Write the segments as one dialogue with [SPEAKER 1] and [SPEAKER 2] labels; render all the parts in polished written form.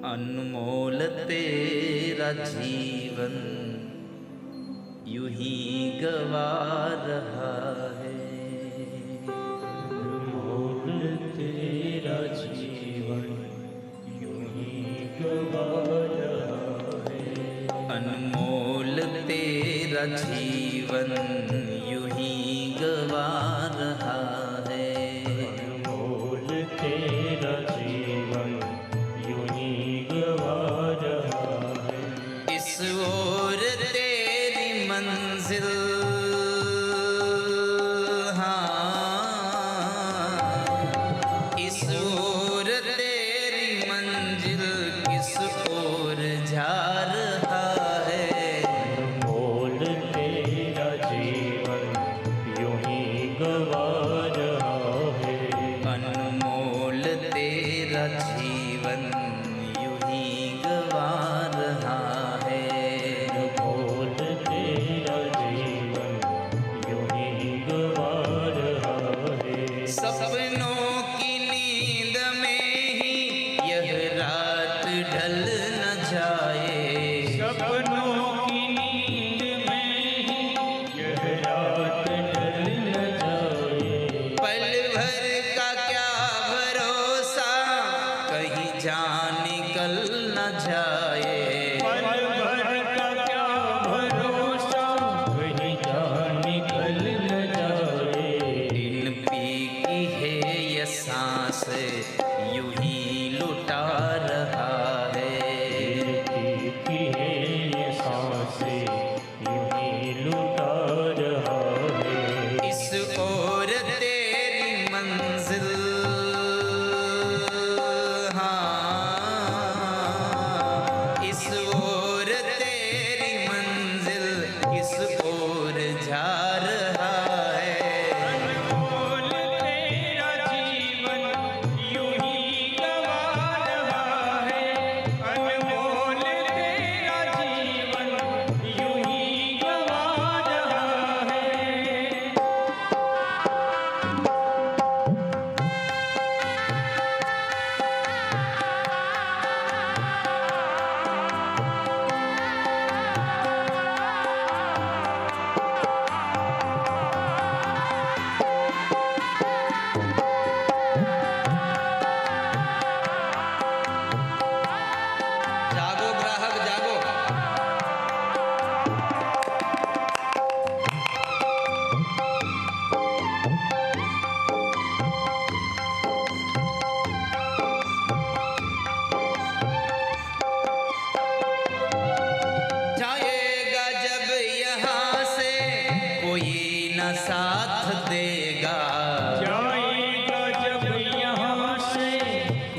[SPEAKER 1] अनमोल तेरा जीवन यूं ही गवा रहा है।
[SPEAKER 2] अनमोल तेरा जीवन यूं ही गवा रहा है।
[SPEAKER 1] अनमोल तेरा जीवन यूं ही गवा रहा है।
[SPEAKER 2] अनमोल तेरा जीवन यूं ही गवा रहा है।
[SPEAKER 1] इस ओर तेरी मंजिल, इस ओर तेरी मंजिल किस ओर जा रहा है।
[SPEAKER 2] अनमोल तेरा जीवन यूं ही गवा रहा है।
[SPEAKER 1] अनमोल तेरा जीवन यूं ही गवा रहा है।
[SPEAKER 2] अनमोल तेरा जीवन यूं ही गवा रहा है।
[SPEAKER 1] सपनों की नींद में ही यह रात ढल न जाए।
[SPEAKER 2] सपनों की नींद में ही यह रात ढल न जाए।
[SPEAKER 1] पल भर का क्या भरोसा, कहीं जान निकल न जाए।
[SPEAKER 2] पल भर का क्या भरोसा, कहीं जान निकल न जाए।
[SPEAKER 1] दिन पी की है ये सांस यूं ही लुटा रहा है।
[SPEAKER 2] की है ये सांसें यूं ही लुटा रहा है।
[SPEAKER 1] इस ओर तेरी मंजिल, इस ओर तेरी मंजिल किस ओर जा रहा है।
[SPEAKER 2] अनमोल तेरा जीवन यूं ही गवा रहा है। अनमोल तेरा जीवन यूं ही गवा रहा है।
[SPEAKER 1] जागो ग्राहक जागो। जाएगा जब यहाँ से कोई न साथ देगा।
[SPEAKER 2] जाएगा जब यहाँ से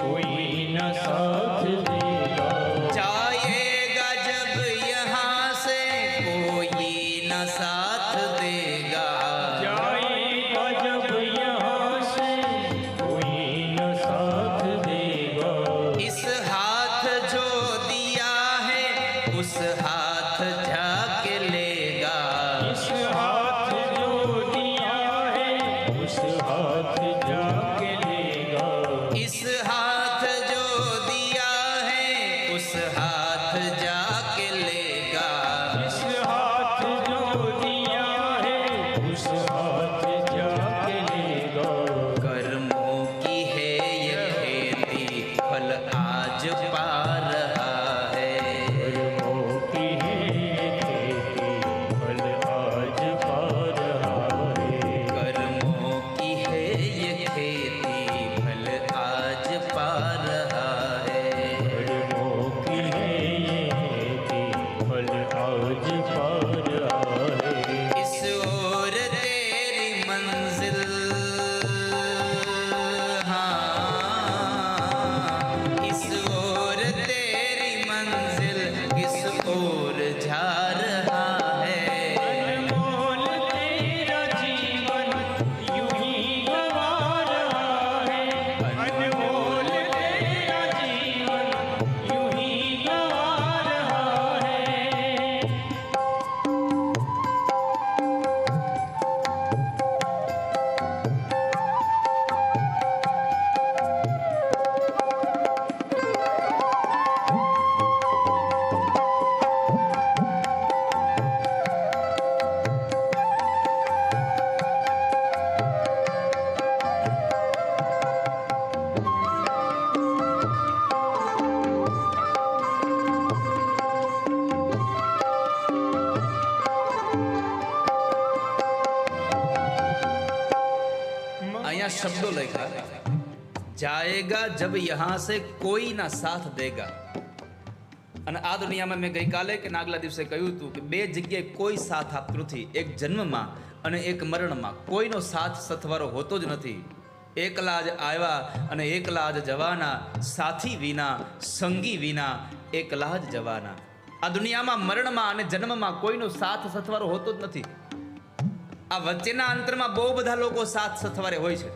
[SPEAKER 2] कोई न साथ देगा।
[SPEAKER 1] जाएगा जब यहाँ से कोई न साथ देगा।
[SPEAKER 2] जाएगा जब यहाँ से कोई न साथ देगा।
[SPEAKER 1] इस हाथ जो दिया है उस हाथ जाके लेगा।
[SPEAKER 2] इस हाथ जो दिया है उस हाथ जाके लेगा।
[SPEAKER 1] इस हाथ जो दिया है उस हाथ जाके लेगा।
[SPEAKER 2] इस हाथ जो दिया है उस हाथ जाके लेगा।
[SPEAKER 1] कर्मों की है ये खेती फल आज पा रहा है।
[SPEAKER 2] कर्मों की है ये खेती फल आज पा रहा है।
[SPEAKER 1] कर्मों की है ये खेती फल आज पा रहा है।
[SPEAKER 2] कर्मों की है ये खेती फल आज पा रहा है।
[SPEAKER 1] इस ओर तेरी मंजिल, इस ओर तेरी शब्दों लिखा, जाएगा जब यहां से कोई ना साथ देगा। અને આ દુનિયામાં મેં ગઈકાલે કે નાગલા દિવસે કહ્યું હતું કે બે જગ્યાએ કોઈ સાથ આપતું નથી, એક જન્મમાં અને એક મરણમાં કોઈનો સાથ સથવારો હોતો જ નથી। એકલા જ આવ્યા અને એકલા જ જવાના, સાથી વિના સંગી વિના એકલા જ જવાના। આ દુનિયામાં મરણમાં અને જન્મમાં કોઈનો સાથ સથવારો હોતો જ નથી। આ વચ્ચેના અંતરમાં બહુ બધા લોકો સાથ સથવારે હોય છે,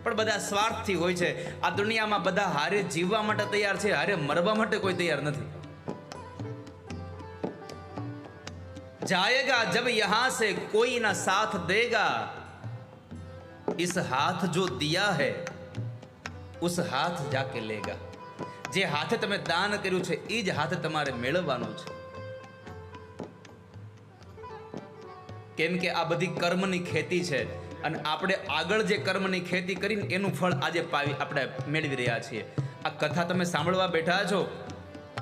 [SPEAKER 1] પણ બધા સ્વાર્થથી હોય છે। આ દુનિયામાં બધા હારે જીવવા માટે તૈયાર છે, હારે મરવા માટે કોઈ તૈયાર નથી। जाएगा जब यहां से कोई ना साथ देगा, इस हाथ जो दिया है उस हाथ जाके लेगा। जे हाथे तमे दान कर्યું છે એ જ હાથ તમારે મેળવવાનો છે। કેમ કે આ બધી કર્મની ખેતી છે અને આપણે આગળ જે કર્મની ખેતી કરીને એનું ફળ આજે આપણે મેળવી રહ્યા છીએ। આ કથા તમે સાંભળવા બેઠા છો,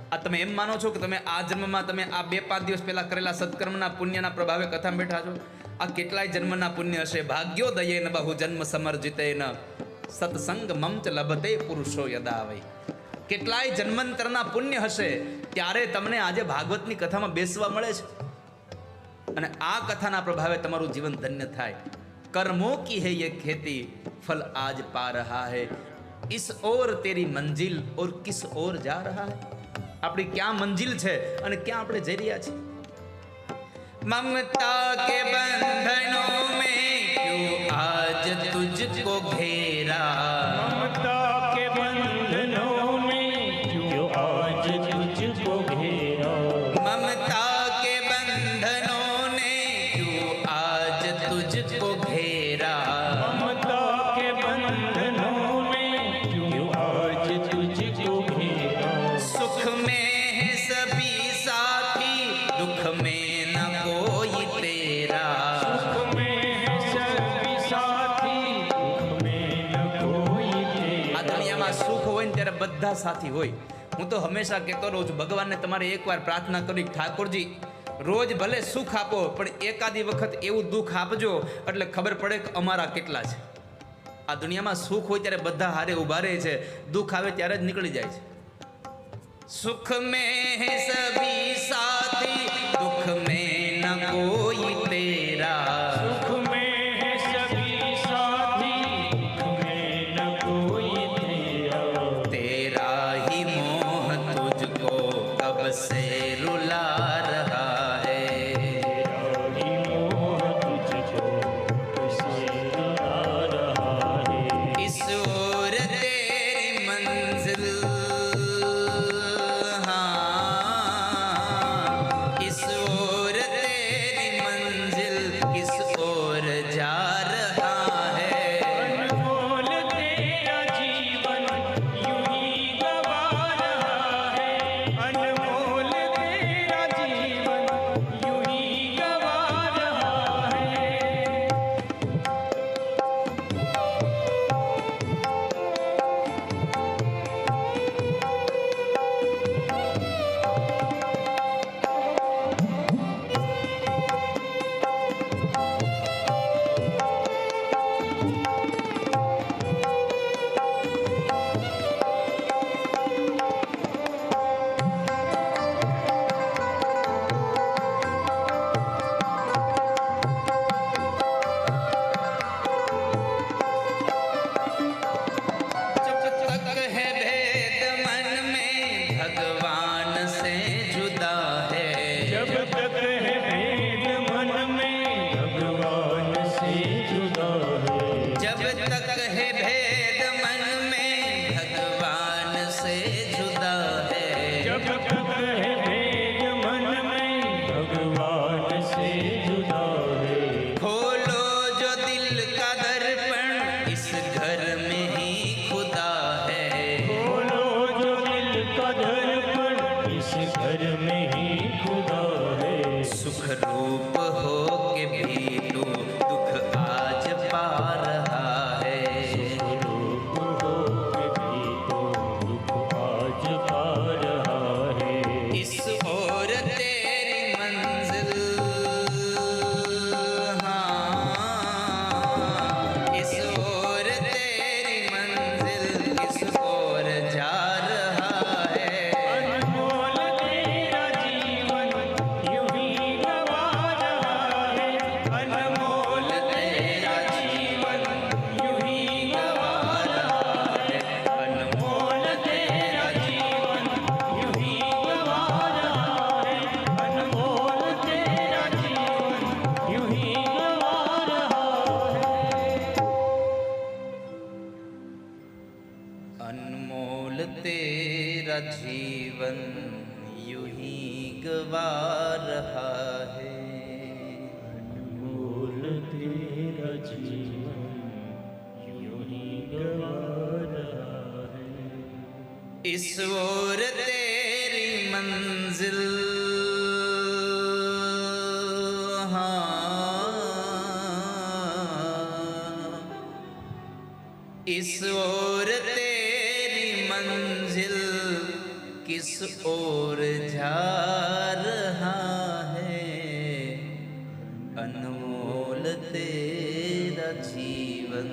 [SPEAKER 1] આ તમે એમ માનો છો કે તમે આ જન્મમાં તમે આ 2-5 દિવસ પહેલા કરેલા સત્કર્મના પુણ્યના પ્રભાવે કથામાં બેઠા છો? આ કેટલાય જન્મના પુણ્ય હશે। ભાગ્યોદયેન બહુ જન્મ સમર્જિતેન સત્સંગ મમચ લભતે પુરુષો યદા વૈ। કેટલાય જન્માંતરના પુણ્ય હશે ત્યારે તમને આજે ભાગવતની કથામાં બેસવા મળે છે અને આ કથાના પ્રભાવે તમારું જીવન ધન્ય થાય। કર્મો કી હે યે ખેતી, ફલ આજ પા રહા હૈ। इस ओर तेरी मंजिल और किस ओर जा रहा है। આપણી ક્યાં મંજિલ છે અને ક્યાં આપણે જઈ રહ્યા છીએ? ममता के बंधनों में क्यों आज तुझको घेरा,
[SPEAKER 2] ममता के बंधनों में क्यों आज तुझको घेरा।
[SPEAKER 1] ममता के बंधनों ने क्यों आज तुझको घेरा।
[SPEAKER 2] ममता के बंधनों में क्यों आज तुझको घेरा।
[SPEAKER 1] सुख में है सभी साथी, दुख में न कोई तेरा।
[SPEAKER 2] सुख में है सभी साथी, दुख में न कोई तेरा।
[SPEAKER 1] આ દુનિયામાં સુખ હોય ને ત્યારે બધા સાથી હોય। હું તો હંમેશા કહેતો રહું છું, ભગવાનને તમારે એકવાર પ્રાર્થના કરી, ઠાકોરજી રોજ ભલે સુખ આપો પણ એકાદી વખત એવું દુઃખ આપજો એટલે ખબર પડે કે અમારા કેટલા છે। આ દુનિયામાં સુખ હોય ત્યારે બધા હારે ઊભા રહે છે, દુઃખ આવે ત્યારે જ નીકળી જાય છે। सुख में है सभी साथी, दुख में न कोई तेरा।
[SPEAKER 2] सुख में है सभी साथी, दुख में न कोई तेरा।
[SPEAKER 1] तेरा ही मोह तुझको कब से रुला रहा है।
[SPEAKER 2] तेरा ही मोह तुझको कैसे रुला रहा है।
[SPEAKER 1] इस ओर तेरी मंजिल, हाँ इस ओर तेरी मंजिल किस ओर जा रहा है।
[SPEAKER 2] अनमोल तेरा जीवन यूं ही गवा रहा है। अनमोल तेरा जीवन यूं ही गवा रहा है।
[SPEAKER 1] जब तक है भेद मन में भगवान से जुदा है।
[SPEAKER 2] जब तक है भेद मन में भगवान से जुदा है।
[SPEAKER 1] जब तक है भेद मन में भगवान से जुदा है।
[SPEAKER 2] जब तक है भेद मन में भगवान से जुदा है।
[SPEAKER 1] खोलो जो दिल का दर्पण, इस घर में ही खुदा है।
[SPEAKER 2] खोलो जो दिल का दर्पण, इस घर में ही खुदा है।
[SPEAKER 1] सुख रूप हो के भी तू दुख आज पा रहा है।
[SPEAKER 2] रूप हो के भी तो दुख आज पा रहा है।
[SPEAKER 1] इस ओर तेरी मंजिल, हाँ इस ओर जीवन यूं ही गवा रहा है।
[SPEAKER 2] अनमोल तेरा जीवन यूं ही गवा रहा है।
[SPEAKER 1] इस ओर तेरी मंजिल, इस ओर तेरी मंजिल किस ओर जा रहा है। अनमोल तेरा जीवन